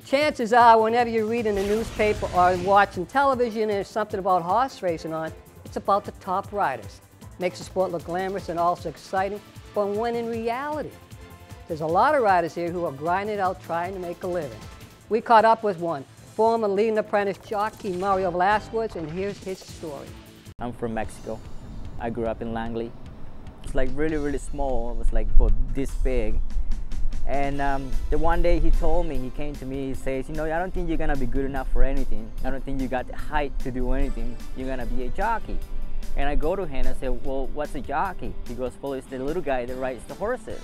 Chances are, whenever you're reading a newspaper or watching television and there's something about horse racing on, it's about the top riders. Makes the sport look glamorous and also exciting, but when in reality, there's a lot of riders here who are grinding it out trying to make a living. We caught up with one, former leading apprentice jockey Mario Velasquez, and here's his story. I'm from Mexico. I grew up in Langley. It's like really, really small. It was like about this big. And the one day he told me, he came to me, he says, you know, I don't think you're gonna be good enough for anything. I don't think you got the height to do anything. You're gonna be a jockey. And I go to him and I say, well, what's a jockey? He goes, well, it's the little guy that rides the horses,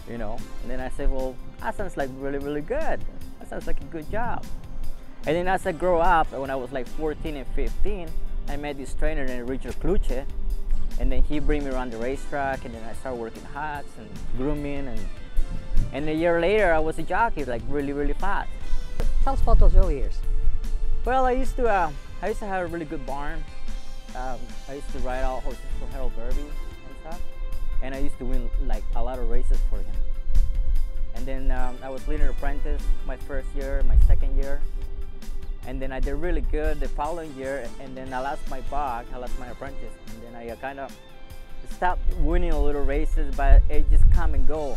you know? And then I said, well, that sounds like really, really good. That sounds like a good job. And then as I grew up, when I was like 14 and 15, I met this trainer named Richard Kluche. And then he bring me around the racetrack, and then I started working hats and grooming, and a year later I was a jockey, like really, really fast. Tell us about those early years. Well, I used to have a really good barn. I used to ride all horses for Harold Derby and stuff, and I used to win like a lot of races for him. And then I was leading apprentice my first year, my second year, and then I did really good the following year, and then I lost my buck, I lost my apprentice, and then I kind of stopped winning a little races, but it just come and go.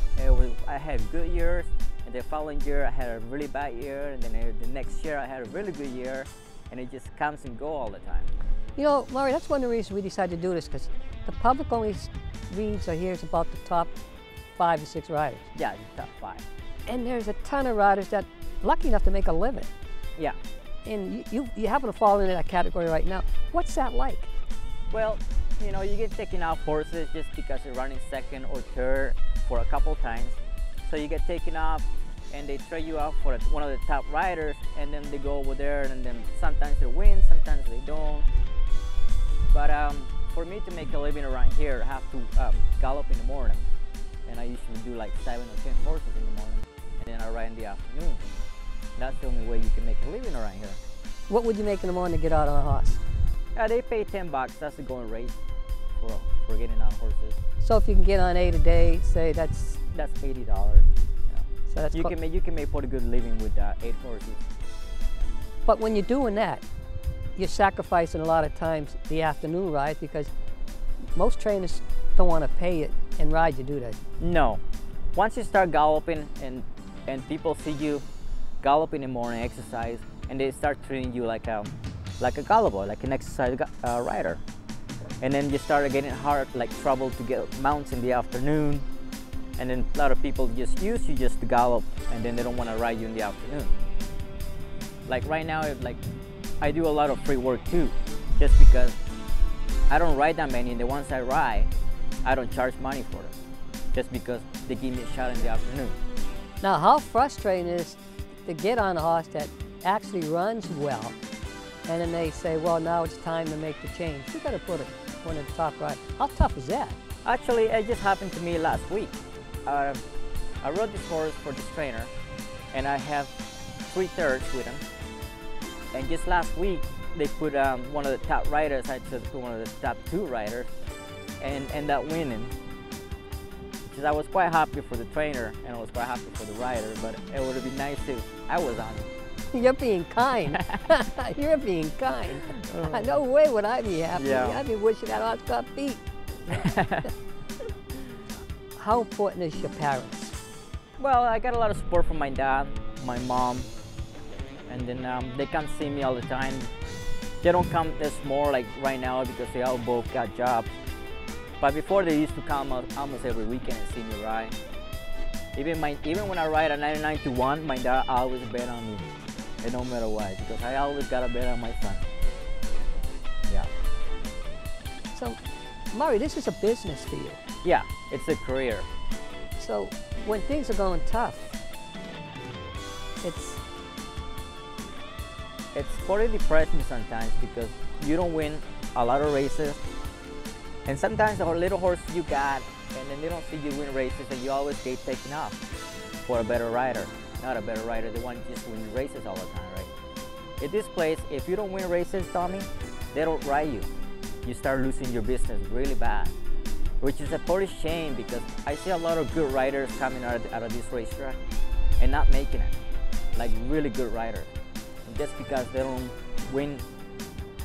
I had good years, and the following year I had a really bad year, and then the next year I had a really good year, and it just comes and go all the time. You know, Murray, that's one of the reasons we decided to do this, because the public only reads or hears about the top 5 or 6 riders. Yeah, the top 5. And there's a ton of riders that are lucky enough to make a living. Yeah. And you happen to fall into that category right now. What's that like? Well, you know, you get taken off horses just because you're running second or third for a couple times. So you get taken off and they trade you out for one of the top riders, and then they go over there, and then sometimes they win, sometimes they don't. But for me to make a living around here, I have to gallop in the morning. And I usually do like 7 or 10 horses in the morning, and then I ride in the afternoon. That's the only way you can make a living around here. What would you make in the morning to get out on a horse? Yeah, they pay $10. That's the going rate for getting on horses. So if you can get on 8 a day, say that's $80. Yeah. So that's you can make pretty good living with 8 horses. But when you're doing that, you're sacrificing a lot of times the afternoon ride, because most trainers don't want to pay it and ride you, do they? No. Once you start galloping and people see you gallop in the morning, exercise, and they start treating you like a galloper, like an exercise rider. And then you start getting hard, like trouble to get mounts in the afternoon. And then a lot of people just use you just to gallop, and then they don't want to ride you in the afternoon. Like right now, I do a lot of free work too, just because I don't ride that many, and the ones I ride, I don't charge money for them, just because they give me a shot in the afternoon. Now, how frustrating is it to get on a horse that actually runs well, and then they say, well, now it's time to make the change. You got to put one of the top riders. How tough is that? Actually, it just happened to me last week. I rode this horse for this trainer, and I have 3/3 with him. And just last week, they put one of the top riders, I chose one of the top 2 riders, and end up winning. Because I was quite happy for the trainer, and I was quite happy for the rider, but it would have been nice too. I was on it. You're being kind. You're being kind. No way would I be happy. Yeah. I'd be wishing that horse got beat. How important is your parents? Well, I got a lot of support from my dad, my mom, and then they come see me all the time. They don't come as more like right now because they all both got jobs. But before, they used to come almost every weekend and see me ride. Even when I ride a 99-1, my dad always bet on me, and no matter what, because I always got a bet on my son. Yeah. So, Murray, this is a business for you. Yeah, it's a career. So, when things are going tough, it's pretty depressing sometimes, because you don't win a lot of races, and sometimes the little horses you got, and then they don't see you win races, and you always get taken off for a better rider. Not a better rider, the one just win races all the time, right? At this place, if you don't win races, Tommy, they don't ride you. You start losing your business really bad, which is a pretty shame, because I see a lot of good riders coming out of this racetrack and not making it. like really good riders, and just because they don't win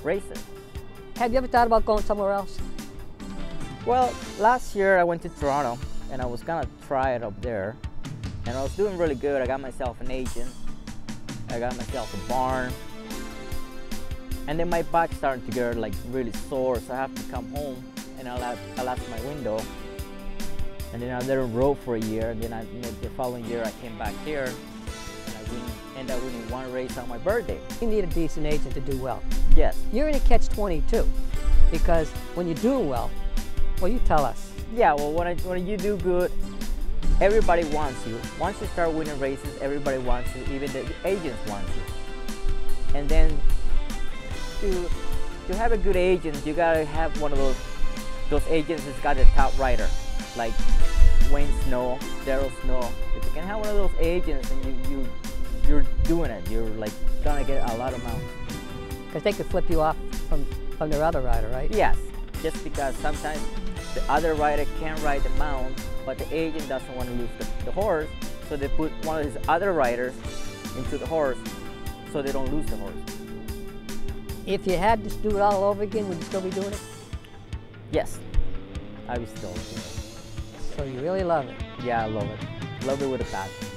races. Have you ever thought about going somewhere else? Well, last year I went to Toronto and I was gonna try it up there, and I was doing really good. I got myself an agent, I got myself a barn, and then my back started to get like really sore, so I have to come home and I left my window, and then I let it roll for a year, and then the following year I came back here and I ended up winning one race on my birthday. You need a decent agent to do well. Yes. You're in a catch-22 because when you're doing well, you tell us. Yeah, well, when you do good, everybody wants you. Once you start winning races, everybody wants you, even the agents want you. And then to have a good agent, you gotta have one of those agents that's got a top rider, like Wayne Snow, Daryl Snow. If you can have one of those agents and you're doing it, you're like gonna get a lot of mounts. Because they could flip you off from their other rider, right? Yes, just because sometimes the other rider can't ride the mount, but the agent doesn't want to lose the horse, so they put one of his other riders into the horse so they don't lose the horse. If you had to do it all over again, would you still be doing it? Yes, I would still do it. So you really love it? Yeah, I love it. Love it with a passion.